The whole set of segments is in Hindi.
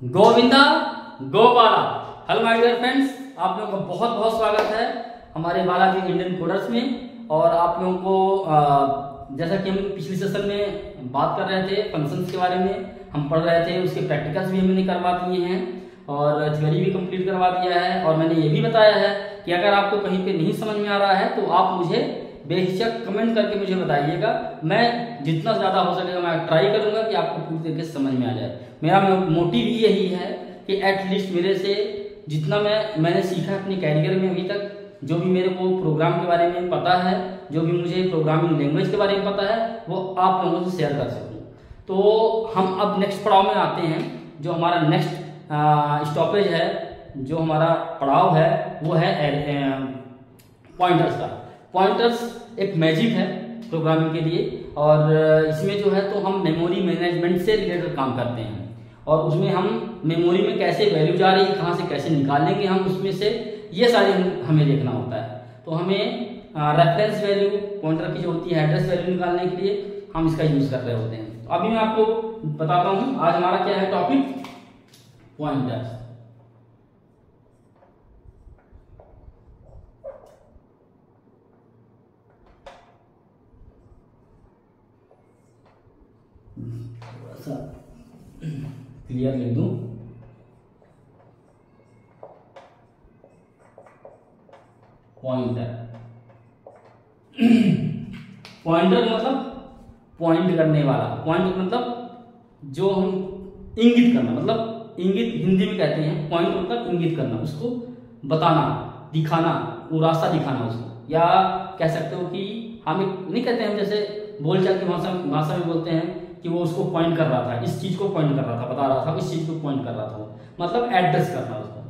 Govinda Gopala. Hello my dear friends, आप लोगों का बहुत बहुत स्वागत है हमारे बालाजी इंडियन कोडर्स में। और आप लोगों को जैसा कि हम पिछले सेशन में बात कर रहे थे फंक्शंस के बारे में, हम पढ़ रहे थे, उसके प्रैक्टिकल्स भी हमने करवा दिए हैं और थ्योरी भी कंप्लीट करवा दिया है। और मैंने ये भी बताया है कि अगर आपको कहीं पे नहीं समझ में आ रहा है तो आप मुझे बेहिचक कमेंट करके मुझे बताइएगा। मैं जितना ज़्यादा हो सकेगा मैं ट्राई करूंगा कि आपको पूरी तरीके से समझ में आ जाए। मेरा मोटिव यही है कि एटलीस्ट मेरे से जितना मैंने सीखा अपने कैरियर में अभी तक, जो भी मेरे को प्रोग्राम के बारे में पता है, जो भी मुझे प्रोग्रामिंग लैंग्वेज के बारे में पता है, वो आप लोगों से शेयर कर सकूँ। तो हम अब नेक्स्ट पड़ाव में आते हैं। जो हमारा नेक्स्ट स्टॉपेज है, जो हमारा पड़ाव है, वो है पॉइंटर्स का। पॉइंटर्स एक मैजिक है प्रोग्रामिंग के लिए और इसमें जो है तो हम मेमोरी मैनेजमेंट से रिलेटेड काम करते हैं। और उसमें हम मेमोरी में कैसे वैल्यू जा रही है, कहाँ से कैसे निकालेंगे हम उसमें से, ये सारे हमें देखना होता है। तो हमें रेफरेंस वैल्यू पॉइंटर की जो होती है, एड्रेस वैल्यू निकालने के लिए हम इसका यूज कर रहे होते हैं। तो अभी मैं आपको बताता हूँ आज हमारा क्या है टॉपिक, पॉइंटर्स। थोड़ा सा क्लियर लिख दूं। पॉइंटर पॉइंटर मतलब पॉइंट करने वाला। पॉइंट मतलब जो हम इंगित करना, मतलब इंगित हिंदी में कहते हैं। पॉइंट मतलब इंगित करना, उसको बताना, दिखाना, वो रास्ता दिखाना उसको। या कह सकते हो कि हम नहीं कहते हैं, जैसे बोलचाल की भाषा में बोलते हैं कि वो उसको पॉइंट कर रहा था, इस चीज को पॉइंट कर रहा था, बता रहा था, इस चीज को पॉइंट कर रहा था, मतलब एड्रेस करना उसको।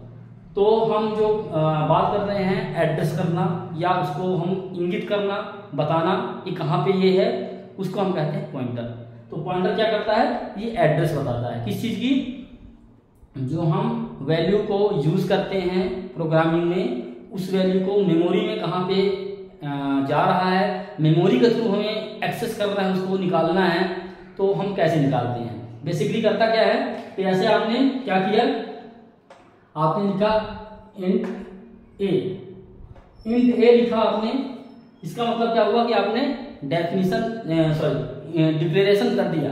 तो हम जो बात कर रहे हैं एड्रेस करना या उसको हम इंगित करना, बताना कि कहाँ पे ये है, उसको हम कहते हैं पॉइंटर। तो पॉइंटर क्या करता है, ये एड्रेस बताता है किस चीज की, जो हम वैल्यू को यूज करते हैं प्रोग्रामिंग में, उस वैल्यू को मेमोरी में कहाँ पे जा रहा है, मेमोरी के थ्रू हमें एक्सेस करना है, उसको निकालना है, तो हम कैसे निकालते हैं। बेसिकली करता क्या है कि ऐसे आपने क्या किया, आपने लिखा इंट ए लिखा आपने। इसका मतलब क्या हुआ कि आपने डिक्लेरेशन कर दिया,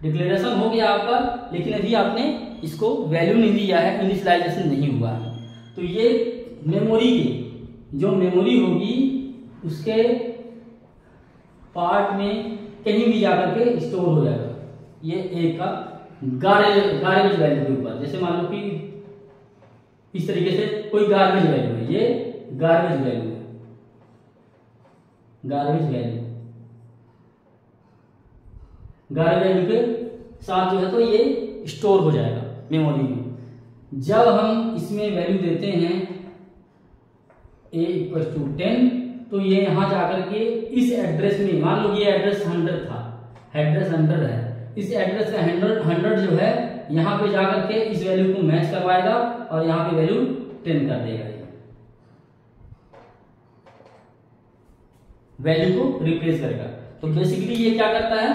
डिक्लेरेशन हो गया आपका, लेकिन अभी आपने इसको वैल्यू नहीं दिया है, इनिशियलाइजेशन नहीं हुआ है। तो ये मेमोरी की जो मेमोरी होगी उसके पार्ट में कहीं भी जाकर के स्टोर हो जाएगा। ये ए का गार्बेज वैल्यू के ऊपर, जैसे मान लो कि इस तरीके से कोई गार्बेज वैल्यू है, ये गार्बेज वैल्यू है, गार्बेज वैल्यू के साथ जो है तो ये स्टोर हो जाएगा मेमोरी में। जब हम इसमें वैल्यू देते हैं a = 10, तो ये यहां जाकर के इस एड्रेस में, मान लो ये एड्रेस 100 था, एड्रेस 100 है, इस एड्रेस का 100 जो है यहां पे जाकर के इस वैल्यू को मैच करवाएगा और यहां पे वैल्यू 10 कर देगा, वैल्यू को रिप्लेस करेगा। तो बेसिकली ये क्या करता है,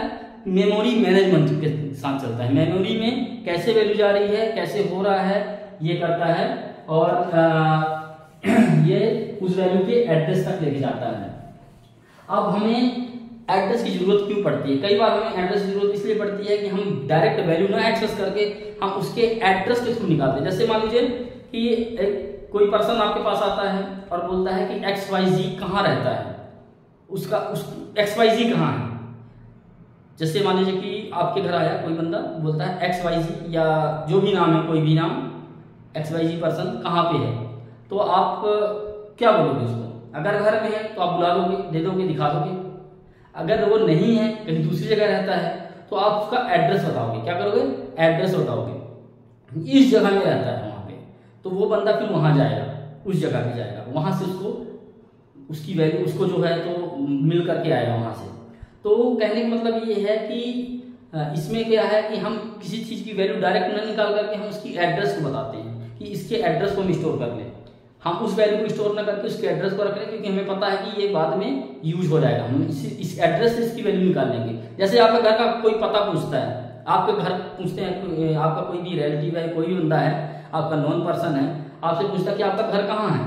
मेमोरी मैनेजमेंट के साथ चलता है। मेमोरी में कैसे वैल्यू जा रही है, कैसे हो रहा है, ये करता है। और ये उस वैल्यू के एड्रेस तक लेके जाता है। अब हमें एड्रेस की जरूरत क्यों पड़ती है, कई बार हमें एड्रेस की जरूरत इसलिए पड़ती है कि हम डायरेक्ट वैल्यू ना एक्सेस करके हम उसके एड्रेस के थ्रू निकालते हैं। जैसे मान लीजिए कि कोई पर्सन आपके पास आता है और बोलता है कि XYZ कहाँ रहता है, उसका XYZ कहाँ है। जैसे मान लीजिए कि आपके घर आया कोई बंदा, बोलता है XYZ या जो भी नाम है, कोई भी नाम, XYZ पर्सन कहाँ पे है, तो आप क्या बोलोगे उसको। अगर घर में है तो आप बुला लोगे, दे दोगे, दिखा दोगे। अगर वो नहीं है, कहीं दूसरी जगह रहता है, तो आप उसका एड्रेस बताओगे। क्या करोगे, एड्रेस बताओगे, इस जगह में रहता है वहां पे। तो वो बंदा फिर वहां जाएगा, उस जगह पे जाएगा, वहां से उसको उसकी वैल्यू उसको जो है तो मिल करके आएगा वहां से। तो कहने का मतलब ये है कि इसमें क्या है कि हम किसी चीज की वैल्यू डायरेक्ट न निकाल करके हम उसकी एड्रेस को बताते हैं कि इसके एड्रेस को हम स्टोर कर लें। हम उस वैल्यू को स्टोर न करके उसके एड्रेस को रख लें, क्योंकि हमें पता है कि ये बाद में यूज हो जाएगा। हम इस एड्रेस से इसकी वैल्यू निकाल लेंगे। जैसे आपका घर का कोई पता पूछता है, आपके घर पूछते हैं, आपका कोई भी रिलेटिव है, कोई भी बंदा है, आपका नॉन पर्सन है, आपसे पूछता कि आपका घर कहाँ है,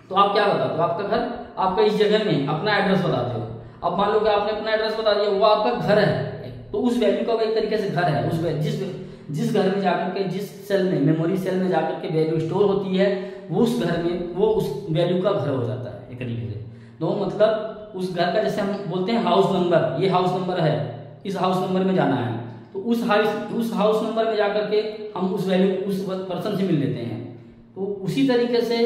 तो आप क्या बताते हो? आपका घर, आपका इस जगह में अपना एड्रेस बताते हो। अब मान लो कि आपने अपना एड्रेस बता दिया, वो आपका घर है, तो उस वैल्यू का वो एक तरीके से घर है। उस जिस घर में जाकर के, जिस सेल में, मेमोरी सेल में जाकर के वैल्यू स्टोर होती है, वो उस घर में, वो उस वैल्यू का घर हो जाता है एक तरीके से। तो मतलब उस घर का, जैसे हम बोलते हैं हाउस नंबर, ये हाउस नंबर है, इस हाउस नंबर में जाना है, तो उस हाउस नंबर में जाकर के हम उस वैल्यू, उस पर्सन से मिल लेते हैं। तो उसी तरीके से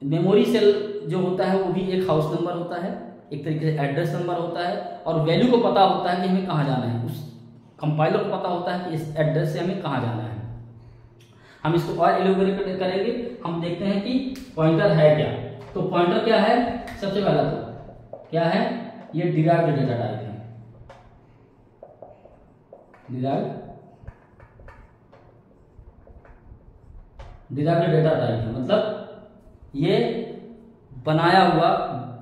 मेमोरी सेल जो होता है वो भी एक हाउस नंबर होता है, एक तरीके से एड्रेस नंबर होता है, और वैल्यू को पता होता है कि हमें कहाँ जाना है, उस कंपाइलर को पता होता है कि इस एड्रेस से हमें कहाँ जाना है। हम इसको और एलोबरेट करेंगे, हम देखते हैं कि पॉइंटर है क्या। तो पॉइंटर क्या है? सबसे पहला तो क्या है, ये डिराइव्ड डेटा टाइप है। डिराइव्ड डेटा टाइप है, मतलब ये बनाया हुआ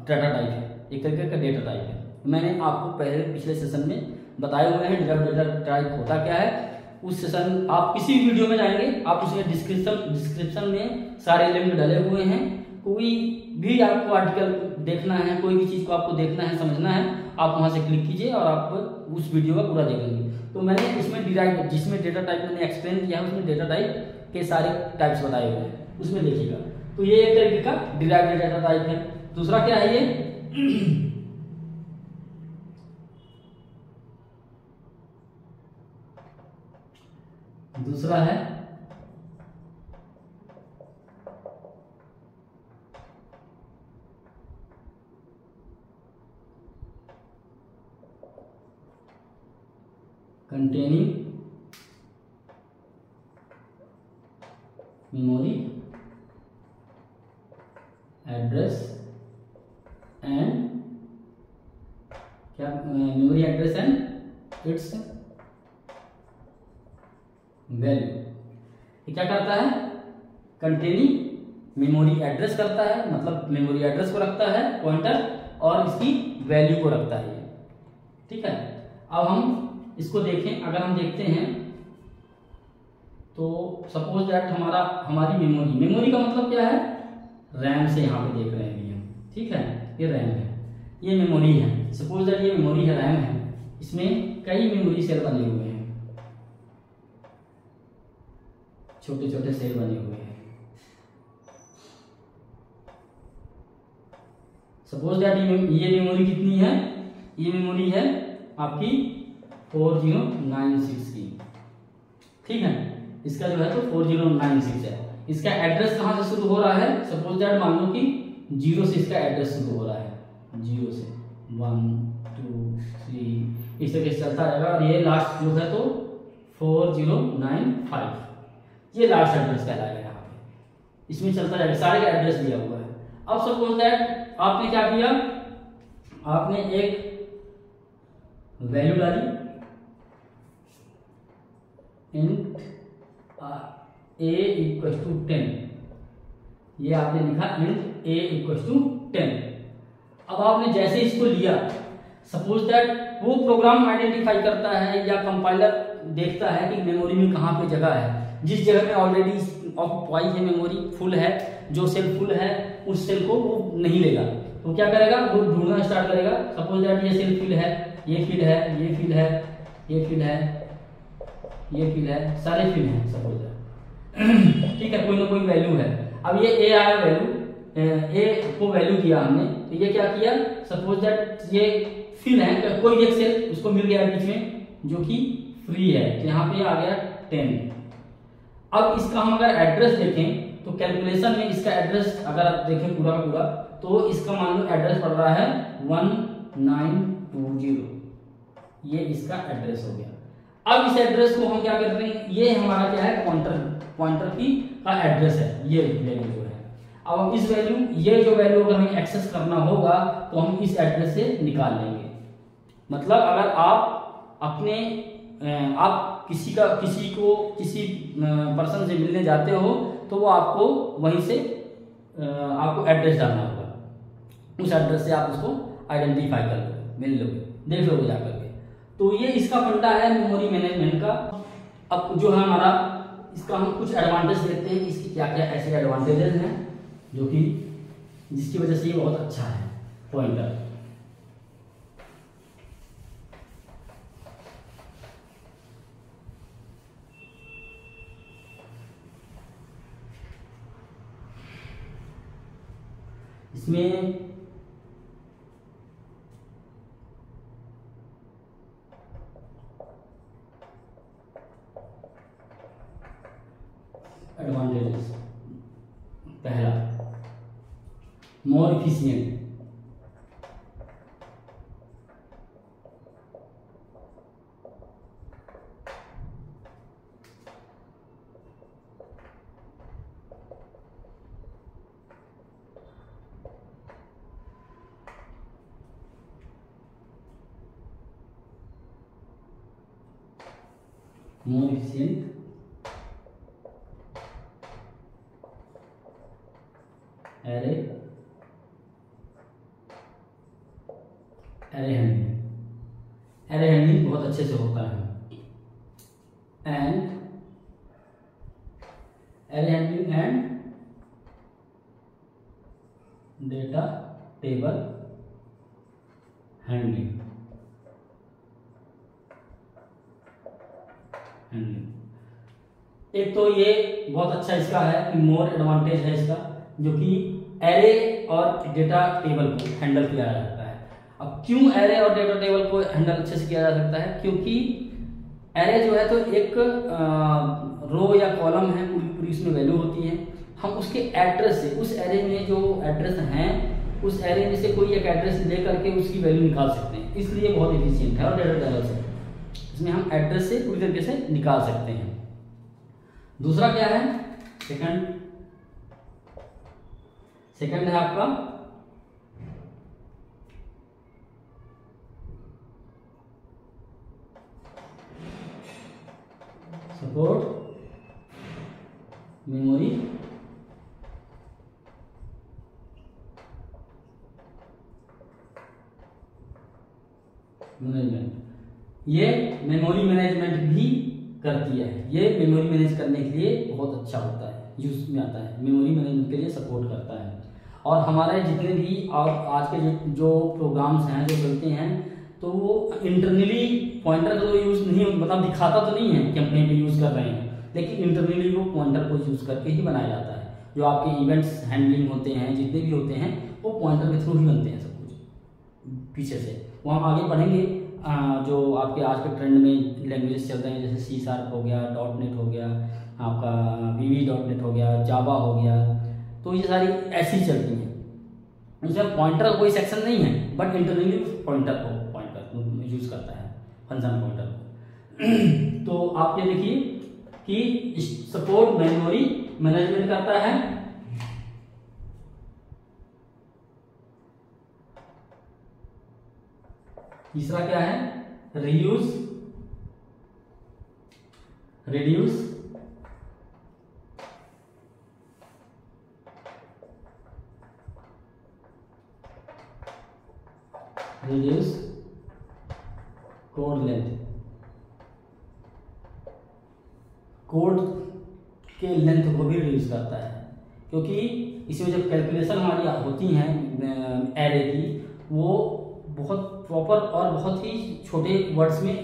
डेटा टाइप है, एक तरीके का डेटा टाइप है। मैंने आपको पहले पिछले सेशन में बताए हुए हैं डिराइव्ड डेटा टाइप होता क्या है। उस सेशन आप किसी भी वीडियो में जाएंगे, आप उसमें डिस्क्रिप्शन में सारे लिंक डले हुए हैं। कोई भी आपको आर्टिकल देखना है, कोई भी चीज को आपको देखना है, समझना है, आप वहां से क्लिक कीजिए और आप उस वीडियो का पूरा देखेंगे। तो मैंने इसमें डिराइव्ड, जिसमें डेटा टाइप मैंने एक्सप्लेन किया है, उसमें डेटा टाइप के सारे टाइप्स बताए हुए हैं, उसमें देखिएगा। तो ये एक तरीके का डिराइव्ड डेटा टाइप है। दूसरा क्या है, ये दूसरा है कंटेनिंग मेमोरी एड्रेस एंड क्या, memory address and it's value. ये क्या करता है? कंटेनिंग मेमोरी एड्रेस करता है, मतलब मेमोरी एड्रेस को रखता है पॉइंटर, और इसकी वैल्यू को रखता है, ठीक है। अब हम इसको देखें, अगर हम देखते हैं तो सपोज दैट हमारी मेमोरी का मतलब क्या है? रैम से यहाँ पे देख रहे हैं हम, ठीक है, ये रैम है, ये मेमोरी है। सपोज दैट ये मेमोरी है, रैम है, इसमें कई मेमोरी सेल बने हुए हैं, छोटे छोटे सेल बने हुए हैं। सपोज दैट ये मेमोरी कितनी है? ये मेमोरी है आपकी 4096 की, ठीक है। इसका जो है तो 4096 है। इसका एड्रेस कहाँ से शुरू हो रहा है? सपोज दैट मान लो कि 0 से इसका एड्रेस शुरू हो रहा है, 0 से 1 2 3 इस तरीके से चलता रहेगा, और ये लास्ट जो है तो 4095, ये लास्ट एड्रेस कहलाएगा यहाँ पे। इसमें चलता जाएगा, सारे का एड्रेस दिया हुआ है। अब सपोज दैट आपने क्या किया, आपने एक वैल्यू डाली, इंट a इक्वल टू 10, ये आपने लिखा इंट a इक्वल टू 10। अब आपने जैसे इसको लिया, सपोज दैट वो प्रोग्राम आइडेंटिफाई करता है या कंपाइलर देखता है कि मेमोरी में कहाँ पे जगह है। जिस जगह में ऑलरेडी ऑक्युपाई है, मेमोरी फुल है, जो सेल फुल है उस सेल को वो नहीं लेगा, तो क्या करेगा? वो ढूंढना स्टार्ट करेगा। सपोज दैट ये सेल फिल है, ये फिल है, ये फिल है, ये फिल है, ये फिल है, सारे फिल हैं सपोज दैट, ठीक है, कोई ना कोई वैल्यू है। अब ये ए आया वैल्यू, ए को वैल्यू दिया हमने, तो ये क्या किया? सपोज दैट ये फिल है, तो कोई एक सेल उसको मिल गया बीच में जो कि फ्री है, तो यहाँ पे आ गया 10। अब इसका हम अगर एड्रेस देखें तो कैलकुलेशन में इसका एड्रेस अगर आप देखें पूरा का पूरा, तो इसका मान लो एड्रेस पड़ रहा है 1920, ये इसका एड्रेस हो गया। अब इस एड्रेस को हम क्या करते हैं, ये हमारा क्या है? पॉइंटर की का एड्रेस है, ये वैल्यू जो है। अब हम इस वैल्यू, ये जो वैल्यू अगर हमें एक्सेस करना होगा तो हम इस एड्रेस से निकाल लेंगे। मतलब अगर आप अपने आप किसी पर्सन से मिलने जाते हो तो वो आपको वहीं से आपको एड्रेस डालना होगा, उस एड्रेस से आप उसको आइडेंटिफाई कर लोगे, मिल लोगे, देख लोगे जाकर के। तो ये इसका फंडा है मेमोरी मैनेजमेंट का। अब जो है हमारा इसका हम कुछ एडवांटेज देखते हैं, इसकी क्या क्या ऐसे एडवांटेजेस हैं जो कि जिसकी वजह से ये बहुत अच्छा है पॉइंटर। इसमें एडवांटेजेस, पहला more efficient, more efficient, array handling बहुत अच्छे से होता है, and array handling and data table handling। एक तो ये बहुत अच्छा इसका है कि मोर एडवांटेज है इसका, जो कि एरे और डेटा टेबल को हैंडल किया जा सकता है। अब क्यों एरे और डेटा टेबल को हैंडल अच्छे से किया जा सकता है? क्योंकि एरे जो है तो एक रो या कॉलम है, पूरी पूरी इसमें वैल्यू होती है। हम उसके एड्रेस से, उस एरे में जो एड्रेस हैं, उस एरे में से कोई एक एड्रेस ले करके उसकी वैल्यू निकाल सकते हैं, इसलिए बहुत इफिशियंट है। और डेटा टेबल से इसमें हम एड्रेस से पूरी तरीके से निकाल सकते हैं। दूसरा क्या है? सेकंड है आपका सपोर्ट मेमोरी मैनेजमेंट। ये मेमोरी मैनेजमेंट भी करती है। ये मेमोरी मैनेज करने के लिए बहुत अच्छा होता है, यूज में आता है, मेमोरी मैनेजमेंट के लिए सपोर्ट करता है। और हमारे जितने भी और आज के जो प्रोग्राम्स हैं जो चलते हैं, तो वो इंटरनली पॉइंटर का तो यूज नहीं, मतलब दिखाता तो नहीं है कि अपने पे यूज कर रहे हैं, लेकिन इंटरनली वो पॉइंटर को यूज करके ही बनाया जाता है। जो आपके इवेंट्स हैंडलिंग होते हैं, जितने भी होते हैं, वो पॉइंटर के थ्रू ही बनते हैं सब कुछ पीछे से। वो हम आगे पढ़ेंगे जो आपके आज के ट्रेंड में लैंग्वेज चल रहे हैं, जैसे C# हो गया, .NET हो गया, आपका VB.NET हो गया, जावा हो गया, तो ये सारी ऐसी चलती हैं। इसमें पॉइंटर का कोई सेक्शन नहीं है, बट इंटरनली पॉइंटर यूज करता है, फंक्शन पॉइंटर को। तो आप ये देखिए कि सपोर्ट मेमोरी मैनेजमेंट करता है, तीसरा क्या है? Reduce code length. कोड के लेंथ को भी रिड्यूस करता है, क्योंकि इसमें जब कैलकुलेशन हमारी होती हैं एरे की, वो बहुत प्रॉपर और बहुत ही छोटे वर्ड्स में,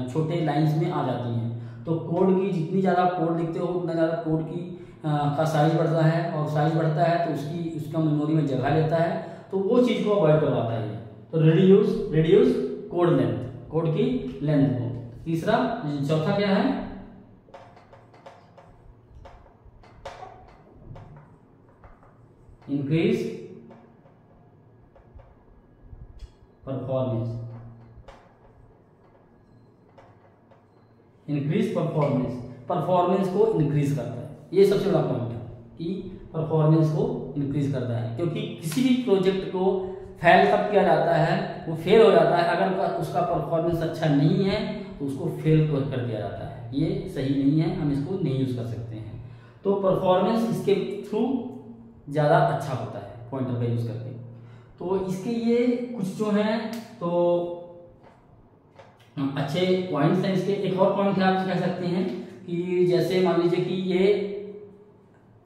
छोटे लाइंस में आ जाती हैं। तो कोड की जितनी ज़्यादा कोड लिखते हो, उतना ज़्यादा कोड की का साइज बढ़ता है, और साइज बढ़ता है तो उसका मेमोरी में जगह लेता है, तो वो चीज़ को अवॉइड करवाता है। तो रिड्यूस कोड लेंथ, कोड की लेंथ को। तीसरा, चौथा क्या है? Increase performance. परफॉर्मेंस को इंक्रीज करता है। ये सबसे बड़ा पॉइंट है कि परफॉर्मेंस को इंक्रीज करता है, क्योंकि किसी भी प्रोजेक्ट को फेल कब किया जाता है? वो फेल हो जाता है अगर उसका परफॉर्मेंस अच्छा नहीं है, तो उसको फेल कर दिया जाता है। ये सही नहीं है, हम इसको नहीं यूज कर सकते हैं। तो परफॉर्मेंस इसके थ्रू ज़्यादा अच्छा होता है पॉइंटर का यूज करके। तो इसके ये कुछ जो हैं, तो अच्छे पॉइंट्स हैं इसके। एक और पॉइंट है, आप कह सकते हैं कि जैसे मान लीजिए कि ये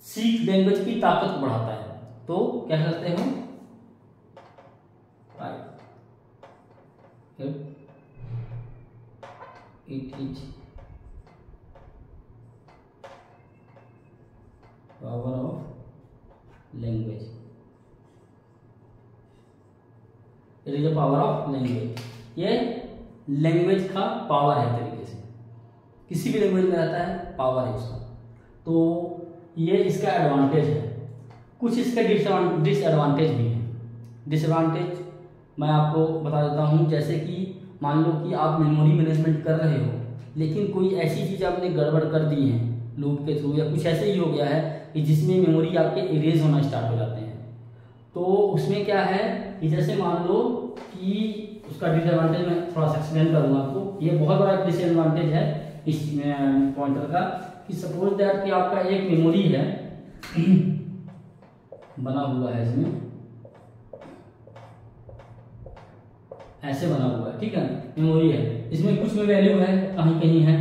सी लैंग्वेज की ताकत को बढ़ाता है, तो क्या कहते हैं it is power of language, it is a power of language. ये लैंग्वेज का पावर है तरीके से, किसी भी लैंग्वेज में रहता है पावर है उसका, तो ये इसका एडवांटेज है। कुछ इसके डिसएडवांटेज भी हैं। डिसएडवांटेज मैं आपको बता देता हूँ, जैसे कि मान लो कि आप मेमोरी मैनेजमेंट कर रहे हो, लेकिन कोई ऐसी चीज़ आपने गड़बड़ कर दी है लूप के थ्रू, या कुछ ऐसे ही हो गया है कि जिसमें मेमोरी आपके इरेज होना स्टार्ट हो जाते हैं, तो उसमें क्या है कि जैसे मान लो कि उसका डिसएडवांटेज मैं थोड़ा सा एक्सप्लेन करूँगा आपको। ये बहुत बड़ा डिसएडवांटेज है इस पॉइंटर का, कि सपोज दैट कि आपका एक मेमोरी है बना हुआ है, इसमें ऐसे बना हुआ है, ठीक है, मेमोरी है, इसमें कुछ में वैल्यू है, कहीं कहीं है,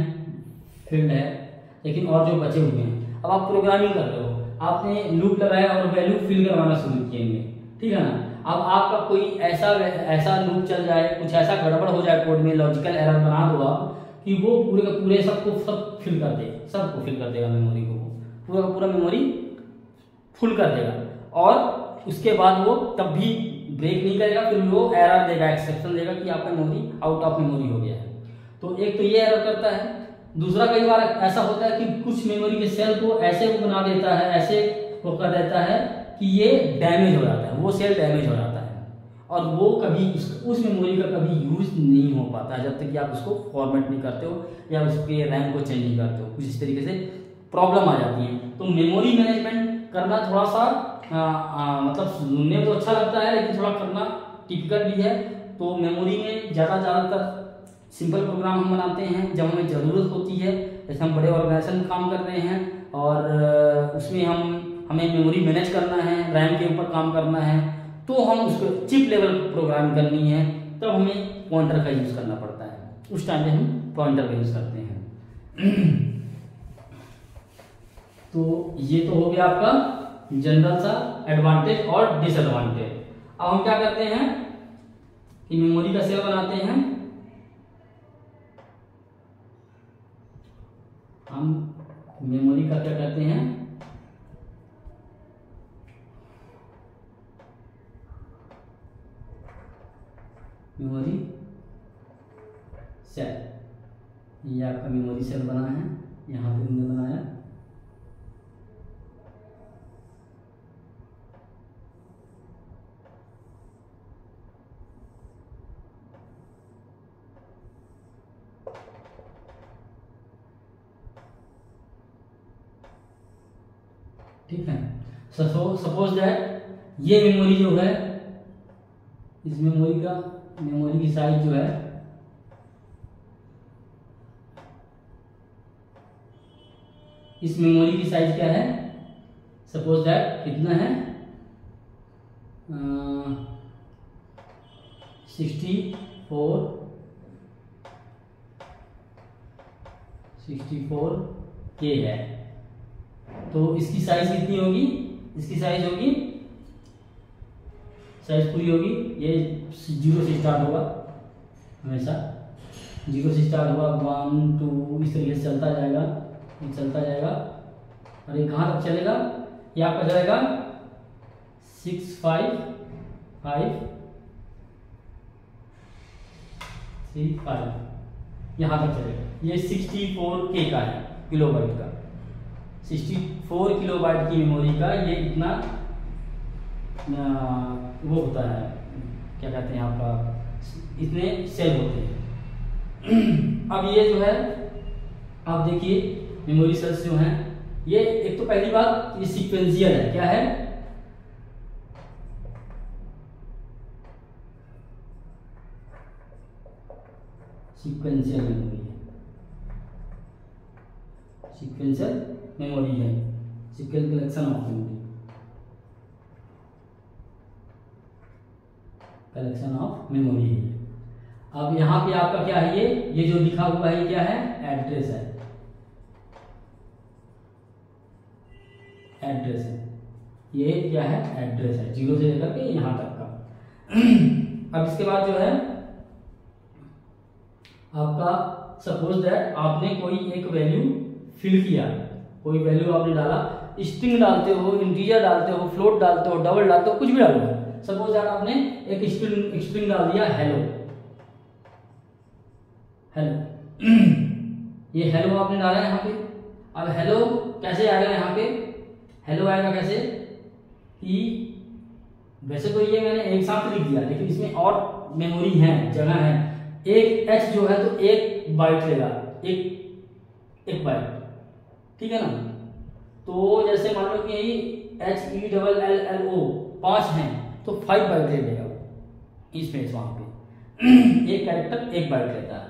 फील्ड है, लेकिन और जो बचे हुए हैं। अब आप प्रोग्रामिंग कर रहे हो, आपने लूप लगाया और वैल्यू फिल करवाना शुरू किए, ठीक है ना। अब आपका कोई ऐसा लूप चल जाए, कुछ ऐसा गड़बड़ हो जाए कोड में, लॉजिकल एरर बना दो आप कि वो पूरे का पूरे सब फिल कर दे, सबको फिल कर देगा मेमोरी को, पूरा का पूरा मेमोरी फुल कर देगा, और उसके बाद वो तब भी ब्रेक नहीं करेगा, फिर वो एरर देगा, एक्सेप्शन देगा कि आपका मेमोरी आउट ऑफ मेमोरी हो गया है। तो एक तो ये एरर करता है। दूसरा, कई बार ऐसा होता है कि कुछ मेमोरी के सेल को ऐसे वो बना देता है, ऐसे वो कर देता है कि ये डैमेज हो जाता है, वो सेल डैमेज हो जाता है, और वो कभी उस मेमोरी का कभी यूज नहीं हो पाता है जब तक कि आप उसको फॉर्मेट नहीं करते हो या उसके रैम को चेंज नहीं करते हो। कुछ इस तरीके से प्रॉब्लम आ जाती है। तो मेमोरी मैनेजमेंट करना थोड़ा सा मतलब सुनने में तो अच्छा लगता है, लेकिन थोड़ा करना टिपिकल भी है। तो मेमोरी में ज़्यादातर सिंपल प्रोग्राम हम बनाते हैं जब हमें ज़रूरत होती है, जैसे हम बड़े ऑर्गेनाइजेशन में काम कर रहे हैं और उसमें हमें मेमोरी मैनेज करना है, रैम के ऊपर काम करना है, तो हम उसको चिप लेवल प्रोग्राम करनी है, तब हमें पॉइंटर का यूज़ करना पड़ता है। उस टाइम पे हम पॉइंटर का यूज़ करते हैं। तो ये तो हो गया आपका जनरल सा एडवांटेज और डिसएडवांटेज। अब हम क्या करते हैं कि मेमोरी का सेल बनाते हैं। हम मेमोरी का क्या करते हैं, मेमोरी सेल। ये आपका मेमोरी सेल बना है, यहां पे हमने बनाया। ठीक है, सपोज दैट ये मेमोरी जो है, इस मेमोरी की साइज जो है इस मेमोरी की साइज क्या है, सपोज दैट कितना है 64 के है। तो इसकी साइज कितनी होगी, इसकी साइज होगी, साइज पूरी होगी, ये 0 से स्टार्ट होगा, हमेशा 0 से स्टार्ट होगा, 1 2 इस तरीके से चलता जाएगा, चलता जाएगा, और ये कहाँ तक चलेगा, ये आपका चलेगा 6 5 5 3 5, यहाँ तक चलेगा। ये 64K का है, किलोबाइट का, 64 किलोबाइट की मेमोरी का ये इतना वो होता है, क्या कहते हैं आपका, इतने सेल होते हैं। अब ये जो है, आप देखिए मेमोरी सेल्स जो हैं, ये एक तो पहली बात ये सीक्वेंशियल है। क्या है, सीक्वेंशियल मेमोरी है, सीक्वेंशियल मेमोरी है, sequential collection of memory, collection of memory है। अब यहाँ पे आपका क्या है, ये जो लिखा हुआ है क्या है, एड्रेस है, एड्रेस है, ये क्या है, एड्रेस है, 0 से लेकर के यहाँ तक का। अब इसके बाद जो है आपका सपोज दैट आपने कोई एक वैल्यू फिल किया, कोई वैल्यू आपने डाला, स्ट्रिंग डालते हो, इंटीजर डालते हो, फ्लोट डालते हो, डबल डालते हो, कुछ भी डालो। सपोज दैट आपने एक स्ट्रिंग डाल दिया हेलो, हेलो ये हेलो आपने डाला यहाँ पे। अब हेलो कैसे आएगा, यहाँ पे हेलो आएगा कैसे कि वैसे तो ये मैंने एक साथ लिख दिया, लेकिन इसमें और मेमोरी है, जगह है। एक एच जो है तो एक बाइट लेगा, एक बाइट, ठीक है ना। तो जैसे मान लो कि HELLO 5 हैं तो 5 बाइट ले लेगा इसमें, वहां पे एक कैरेक्टर एक बाइट लेता है।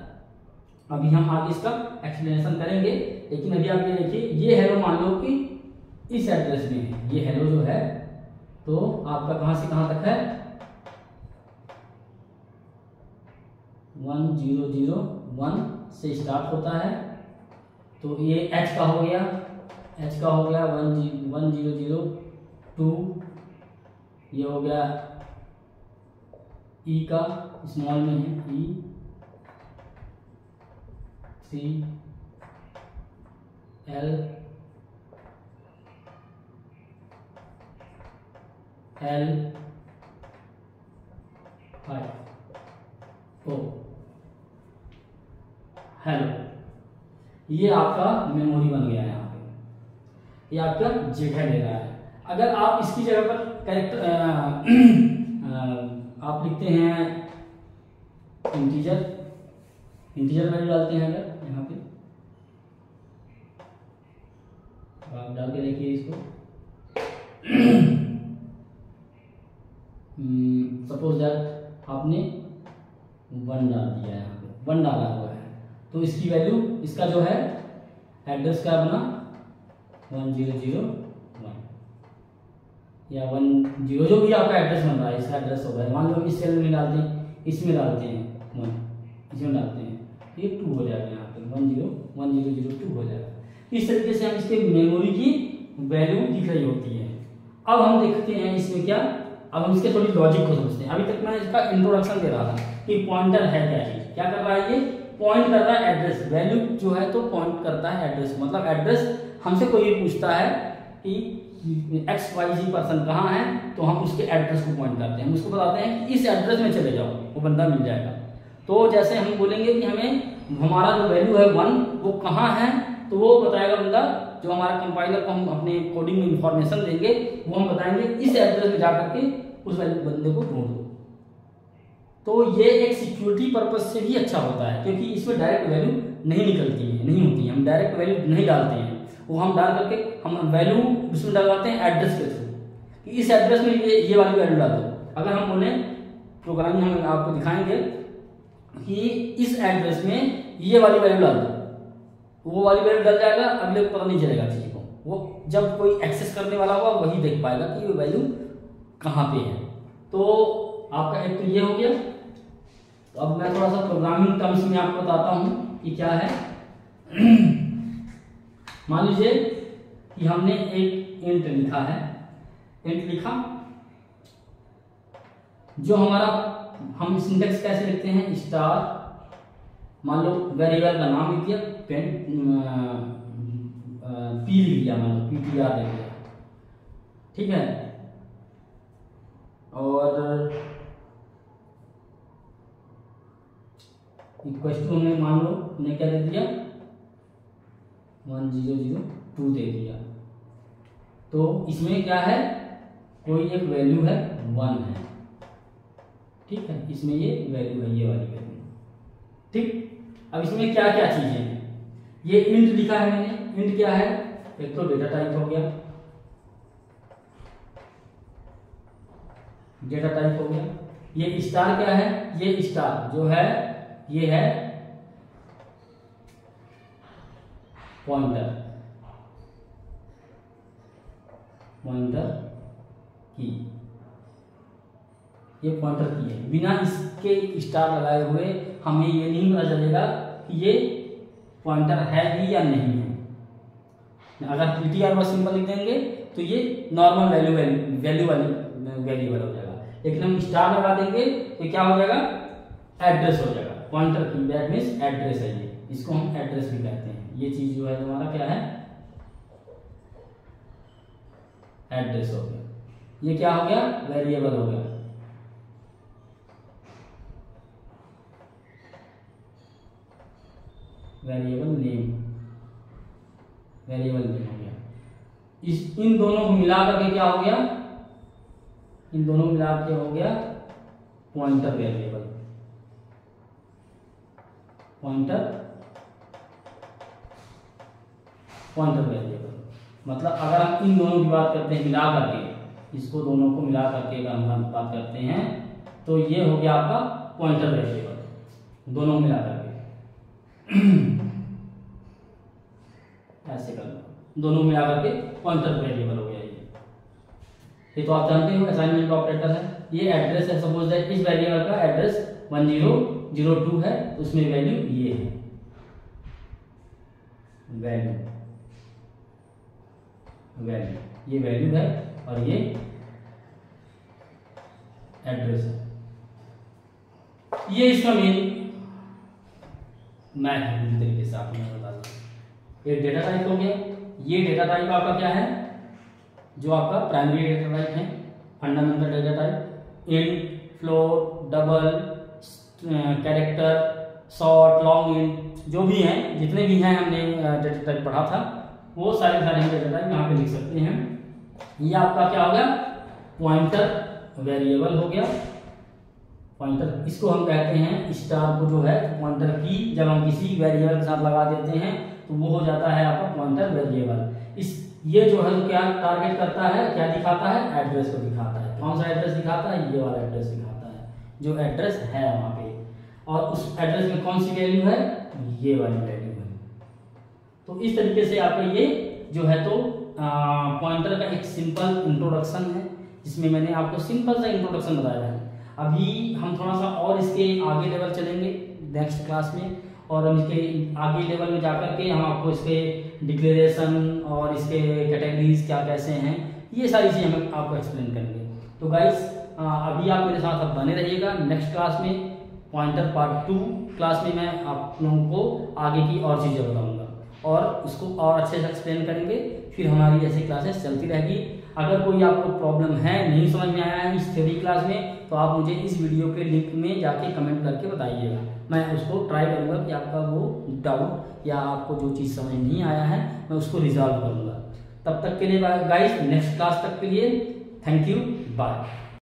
अभी हम आगे इसका एक्सप्लेनेशन करेंगे, लेकिन अभी आप ये देखिए, ये हेलो मान लो कि इस एड्रेस में है, ये हेलो जो है तो आपका कहां से कहां तक है, 1001 से स्टार्ट होता है। तो ये एच का हो गया, एच का हो गया 1002, ये हो गया ई का, स्मॉल में है ई, 3 L L 5 O, हेलो। ये आपका मेमोरी बन गया है यहाँ पे, ये आपका जगह ले रहा है। अगर आप इसकी जगह पर कैरेक्टर आप लिखते हैं इंटीजर, इंटीजर वैल्यू डालते हैं अगर यहाँ पे, आप डाल के देखिए इसको। सपोज दैट आपने 1 डाल दिया, यहाँ पे 1 डाला हुआ है, तो इसकी वैल्यू, इसका जो है एड्रेस क्या बना 1001 या 10, जो भी आपका एड्रेस बन रहा है, इसका एड्रेस होगा। मान लो इस सेल में डालते हैं, इसमें डालते हैं 1, इसमें डालते हैं, ये 2 हो जाएगा, यहाँ पे 1002 हो जाएगा। इस तरीके से हम इसके मेमोरी की वैल्यू दिख रही होती है। अब हम देखते हैं इसमें क्या, अब हम इसके थोड़ी लॉजिक को समझते हैं। अभी तक मैं इसका इंट्रोडक्शन दे रहा था कि पॉइंटर है क्या चीज, क्या कर रहा है, ये पॉइंट कर रहा है एड्रेस, वैल्यू जो है तो पॉइंट करता है एड्रेस, मतलब एड्रेस हमसे कोई ये पूछता है कि XYZ पर्सन कहाँ है, तो हम उसके एड्रेस को पॉइंट करते हैं, हम उसको बताते हैं कि इस एड्रेस में चले जाओ, वो बंदा मिल जाएगा। तो जैसे हम बोलेंगे कि हमें हमारा जो वैल्यू है 1 वो कहाँ है, तो वो बताएगा बंदा, जो हमारा कंपाइलर को हम अपने कोडिंग में इंफॉर्मेशन देंगे, वो हम बताएंगे इस एड्रेस में जाकर के उस बंदे को ढूंढ दो। तो ये एक सिक्योरिटी पर्पज से भी अच्छा होता है, क्योंकि इसमें डायरेक्ट वैल्यू नहीं निकलती है, नहीं होती है, हम डायरेक्ट वैल्यू नहीं डालते हैं, वो हम डाल करके हम वैल्यू उसमें डालते हैं एड्रेस के थ्रू, कि इस एड्रेस में ये वाली वैल्यू डाल दो। अगर हम बोले प्रोग्रामिंग हम आपको दिखाएंगे कि इस एड्रेस में ये वाली वैल्यू डाल दो, वो वाली वैल्यू डल जाएगा, अगले को पता नहीं चलेगा किसी को, वो जब कोई एक्सेस करने वाला होगा वही देख पाएगा कि वो वैल्यू कहाँ पे है। तो आपका एक तो ये हो गया। तो अब मैं थोड़ा सा प्रोग्रामिंग टर्म्स में आपको बताता हूँ कि क्या है। मान लीजिए कि हमने एक इंट लिखा है, इंट लिखा, जो हमारा हम सिंटेक्स कैसे लिखते हैं, स्टार, मान लो वेरिएबल का नाम लिख दिया, पी लिख दिया, मान लो PTR लिख दिया, ठीक है। और इक्वल टू हमने मान लो हमने क्या दे दिया 1002 दे दिया। तो इसमें क्या है, कोई एक वैल्यू है 1 है, ठीक है, इसमें ये वैल्यू है, ये वाली वैल्यू, ठीक। अब इसमें क्या क्या चीजें हैं, ये इंट लिखा है मैंने, इंट क्या है, एक तो डेटा टाइप हो गया, डेटा टाइप हो गया। ये स्टार क्या है, ये स्टार जो है ये है पॉइंटर, पॉइंटर की, ये पॉइंटर की है, बिना इसके स्टार लगाए हुए हमें ये नहीं पता चलेगा कि ये पॉइंटर है भी या नहीं है। अगर ptr बस सिंपल लिख देंगे तो ये नॉर्मल वैल्यू वाली वेरिएबल हो जाएगा, लेकिन हम स्टार लगा देंगे तो क्या हो जाएगा, एड्रेस हो जाएगा। पॉइंटर की दैट मींस एड्रेस है, ये इसको हम एड्रेस भी कहते हैं। ये चीज जो है हमारा क्या है, एड्रेस हो गया। ये क्या हो गया, वेरिएबल हो गया। वेरिएबल नेम हो गया। इन दोनों को मिला करके क्या हो गया, इन दोनों को मिला के हो गया पॉइंटर वेरिएबल। पॉइंटर वेरिएबल मतलब अगर हम इन दोनों की बात करते हैं मिला करके, इसको दोनों को मिला करके अगर हम बात करते हैं तो ये हो गया आपका पॉइंटर वेरिएबल, दोनों मिला करके ऐसे कर लो, दोनों मिला करके पॉइंटर वेरिएबल हो गया। ये तो आप जानते हो असाइनमेंट का ऑपरेटर है। ये एड्रेस है, सपोज दैट इस वेरिएबल का एड्रेस 1002 है, तो उसमें वैल्यू ये है, ये वैल्यू है और ये एड्रेस है। ये इसका मेन मैथ है, पूरी तरीके से आपको मैं बता दूं। एक डेटा टाइप हो गया। ये डेटा टाइप आपका क्या है, जो आपका प्राइमरी डेटा टाइप है, fundamental data type, int, float, double, character, short, long int, जो भी हैं, जितने भी हैं हमने डेटा टाइप पढ़ा था, वो सारे डेटा टाइप यहाँ पे लिख सकते हैं। ये आपका क्या हो गया, पॉइंटर वेरिएबल हो गया। पॉइंटर इसको हम कहते हैं स्टार को जो है पॉइंटर की जब हम किसी वेरिएबल के साथ लगा देते हैं तो वो हो जाता है आपका पॉइंटर वेरिएबल। इस ये जो है क्या टारगेट करता है, क्या दिखाता है, एड्रेस को दिखाता है। कौन सा एड्रेस दिखाता है, ये वाला एड्रेस दिखाता है, जो एड्रेस है वहां पे, और उस एड्रेस में कौन सी वैल्यू है, ये वाली वैल्यू है। तो इस तरीके से आपका ये जो है तो पॉइंटर का एक सिंपल इंट्रोडक्शन है, जिसमें मैंने आपको सिंपल सा इंट्रोडक्शन बताया है। अभी हम थोड़ा सा और इसके आगे लेवल चलेंगे नेक्स्ट क्लास में, और हम इसके आगे लेवल में जाकर के हम आपको इसके डिक्लेरेशन और इसके कैटेगरीज क्या कैसे हैं, ये सारी चीज़ें हम आपको एक्सप्लेन करेंगे। तो गाइस अभी आप मेरे साथ अब बने रहिएगा। नेक्स्ट क्लास में पॉइंटर पार्ट 2 क्लास में मैं आप लोगों को आगे की और चीज़ें बताऊंगा और उसको और अच्छे से एक्सप्लेन करेंगे। फिर हमारी ऐसी क्लासेस चलती रहेगी। अगर कोई आपको प्रॉब्लम है, नहीं समझ में आया है इस थ्योरी क्लास में, तो आप मुझे इस वीडियो के लिंक में जाके कमेंट करके बताइएगा। मैं उसको ट्राई करूँगा कि आपका वो डाउट या आपको जो चीज़ समझ नहीं आया है मैं उसको रिजॉल्व करूँगा। तब तक के लिए गाइस, नेक्स्ट क्लास तक के लिए थैंक यू, बाय।